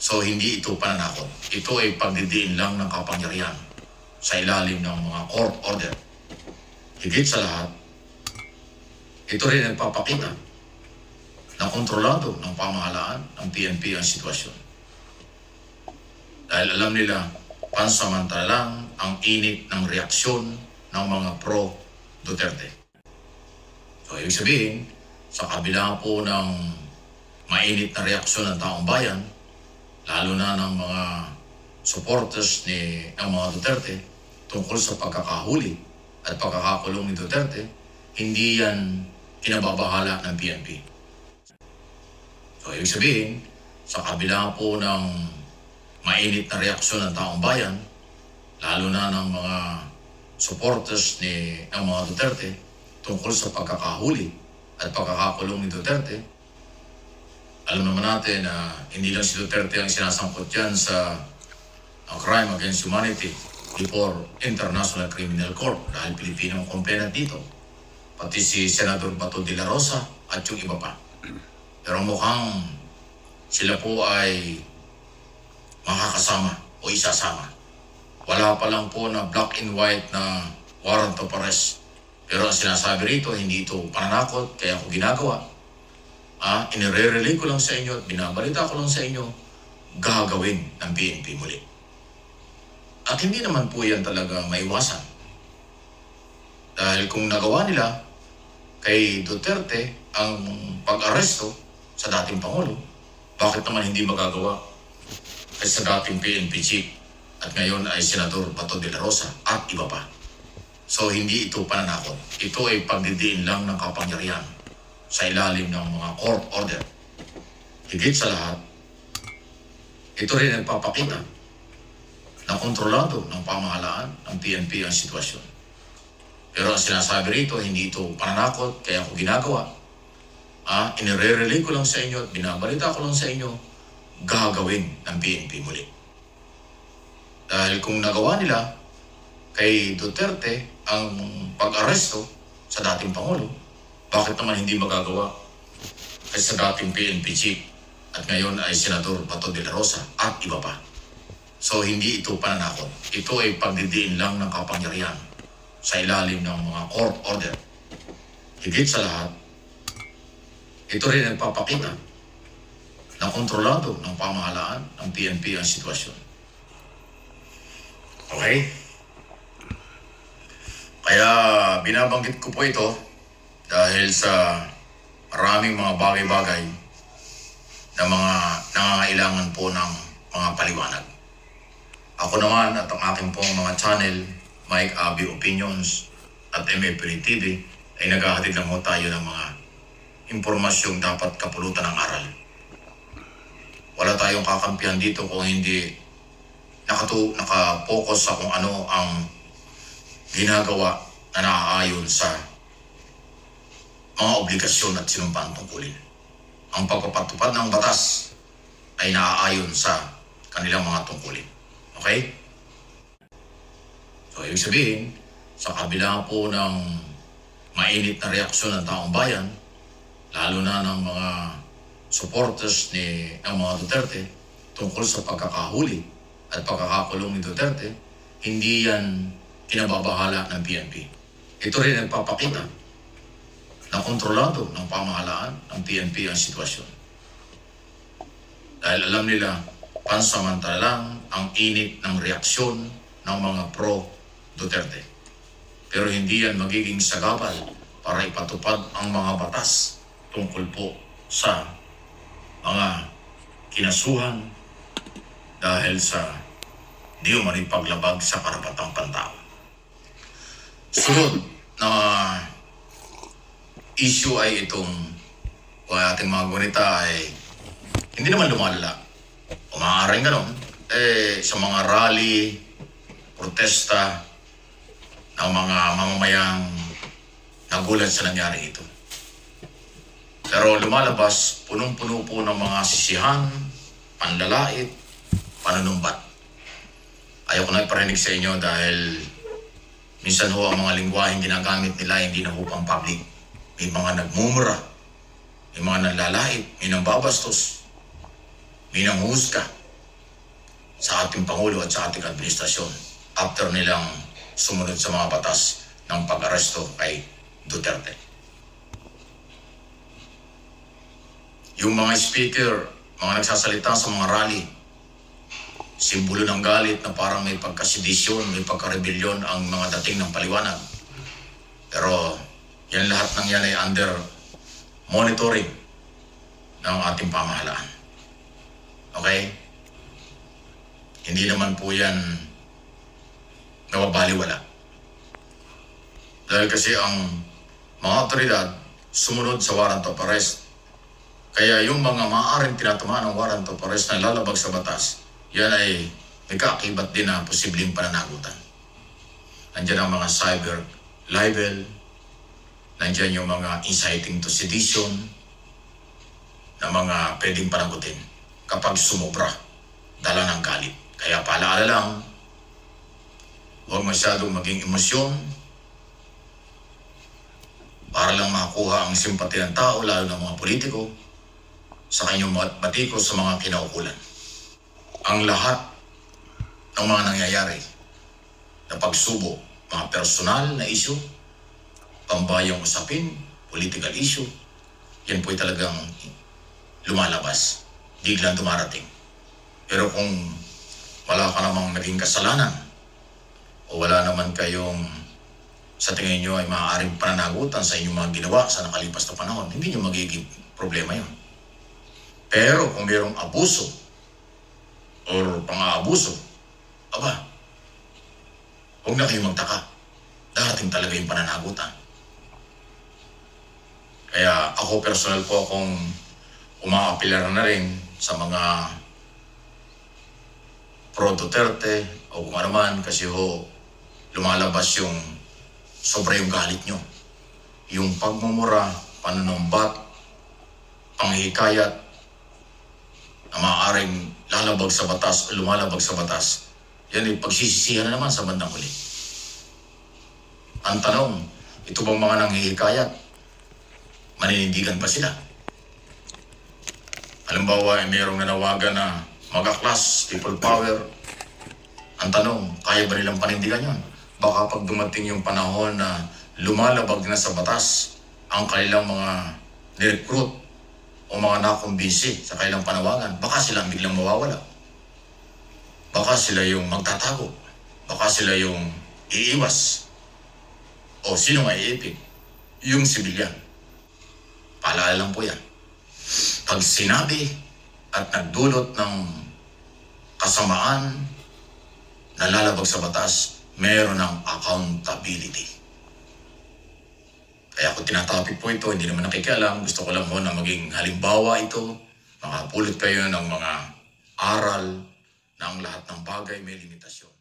So hindi ito pananakot. Ito ay pagdidiin lang ng kapangyarihan sa ilalim ng mga court order. Higit sa lahat, ito rin ay papakita na kontrolado ng pamahalaan ng PNP ang sitwasyon. Dahil alam nila, pansamantala lang ang init ng reaksyon ng mga pro-Duterte. So, ibig sabihin, sa kabila po ng mainit na reaksyon ng taong bayan, lalo na ng mga supporters ng mga Duterte tungkol sa pagkakahuli at pagkakakulong ni Duterte, hindi yan kinababahala ng PNP. So, ibig sabihin, sa kabila po ng mainit na reaksyon ng taong bayan, lalo na ng mga supporters ng mga Duterte tungkol sa pagkakahuli at pagkakakulong ni Duterte, alam naman natin na hindi lang si Duterte ang sinasangkot yan sa crime against humanity before International Criminal Court dahil Pilipino ang complainant dito. Pati si Senador Bato de la Rosa at yung iba pa. Pero mukhang sila po ay makakasama o isasama. Wala pa lang po na black and white na warrant of arrest. Pero ang sinasabi rito, hindi ito pananakot, kaya ako ginagawa. Inire-relay ko lang sa inyo at binabalita ko lang sa inyo, gagawin ng PNP muli. At hindi naman po yan talaga maiwasan. Dahil kung nagawa nila kay Duterte ang pag-aresto sa dating Pangulo, bakit naman hindi magagawa kay sa dating PNP chief at ngayon ay Senador Bato de la Rosa at iba pa? So hindi ito pananakot. Ito ay pagdidiin lang ng kapangyarihan sa ilalim ng mga court order. Higit sa lahat, ito rin ay papakita na kontrolado ng pamahalaan ng PNP ang sitwasyon. Pero ang sinasabi rito, hindi ito pananakot, kaya ako ginagawa. Inire-relay ko lang sa inyo at binabalita ko lang sa inyo, gagawin ng PNP muli. Dahil kung nagawa nila kay Duterte ang pag-aresto sa dating Pangulo, bakit naman hindi magagawa kay sa dating PNP chief at ngayon ay Senador Bato de la Rosa at iba pa? So hindi ito pananakot. Ito ay pagdidiin lang ng kapangyarihan sa ilalim ng mga court order. Higit sa lahat, ito rin ay papakita na kontrolado ng pamahalaan ng PNP ang sitwasyon. Okay? Kaya binabanggit ko po ito dahil sa maraming mga bagay-bagay na mga nangangailangan po ng mga paliwanag. Ako naman at ang aking pong mga channel, Mike Abi Opinions at MFP TV, ay naghahatid lang ho tayo ng mga impormasyong dapat kapulutan ng aral. Wala tayong kakampihan dito kung hindi nakapokus sa kung ano ang ginagawa na naaayon sa mga obligasyon at sinumpang tungkulin. Ang pagpapatupad ng batas ay naaayon sa kanilang mga tungkulin. Okay? So, ibig sabihin, sa kabila po ng mainit na reaksyon ng taong bayan, lalo na ng mga supporters ng mga Duterte tungkol sa pagkakahuli at pagkakakulong ni Duterte, hindi yan kinababahala ng PNP. Ito rin ang papakita na kontrolado ng pamahalaan ng PNP ang sitwasyon. Dahil alam nila, pansamantala lang ang init ng reaksyon ng mga pro-Duterte. Pero hindi yan magiging sagabal para ipatupad ang mga batas tungkol po sa mga kinasuhan dahil sa di umano'y paglabag sa karapatang pantao. Sunod na issue ay itong ating mga gunita ay hindi naman lumalala. Umaaaring ganon, sa mga rally, protesta ng mga mamamayang nagulat sa nangyari ito. Pero lumalabas, punong-puno po ng mga sisihan, panlalait, panunumbat. Ayoko na iparinig sa inyo dahil minsan ho ang mga lingwaheng ginagamit nila hindi na ho pang public. May mga nagmumura, may mga nanlalait, may nangbabastos, may nanghusga, sa ating Pangulo at sa ating administrasyon after nilang sumunod sa mga batas ng pag-aresto kay Duterte. Yung mga speaker, mga nagsasalita sa mga rally, simbolo ng galit na parang may pagkasedisyon, may pagkarebelyon ang mga dating ng paliwanag. Pero yan lahat ng yan ay under monitoring ng ating pamahalaan. Okay? Hindi naman po yan nawabaliwala. Dahil kasi ang mga otoridad sumunod sa warrant of arrest. Kaya yung mga maaaring tinatamaan ng warrant of arrest na lalabag sa batas, yan ay may kaakibat din na posibleng pananagutan. Nandiyan ang mga cyber libel, nandiyan yung mga inciting to sedition na mga pwedeng panagutin kapag sumobra, dala ng galit. Kaya paalaala lang, huwag masyadong maging emosyon para lang makakuha ang simpati ng tao, lalo ng mga politiko, sa kanyang batikos sa mga kinaukulan. Ang lahat ng mga nangyayari na pagsubok, mga personal na issue, pambayang usapin, political issue, yan po'y talagang lumalabas, biglang dumarating. Pero kung wala ka namang naging kasalanan o wala naman kayong sa tingin nyo ay maaaring pananagutan sa inyong mga ginawa sa nakalipas na panahon, hindi nyo magiging problema yun. Pero kung mayroong abuso or pang-aabuso, aba, huwag na kayong magtaka. Darating talaga yung pananagutan. Kaya ako personal po akong umaapilar na rin sa mga pro-Duterte o kung ano man, kasi lumalabas yung sobra yung galit nyo. Yung pagmumura, panunumbat, panghikayat, na maaaring lalabag sa batas o lumalabag sa batas, yan ay pagsisisihan na naman sa bandang huli. Ang tanong, ito bang mga nanghihikayat, maninindigan pa sila? Halimbawa, ay mayroong nanawagan na mag-aklas, people power. Ang tanong, kaya ba nilang panindigan yun? Baka pag dumating yung panahon na lumalabag na sa batas ang kanilang mga nirecruit o mga nakumbinsi sa kanilang panawagan, baka sila biglang mawawala. Baka sila yung magtatago. Baka sila yung iiwas. O sino nga iipig? Yung sibilyan. Paalala lang po yan. Pag sinabi at nagdulot ng kasamaan na lalabag sa batas, meron ng accountability. Kaya kung tinatapik po ito, hindi naman nakikialam, gusto ko lang po na maging halimbawa ito, makapulot kayo ng mga aral na ang lahat ng bagay may limitasyon.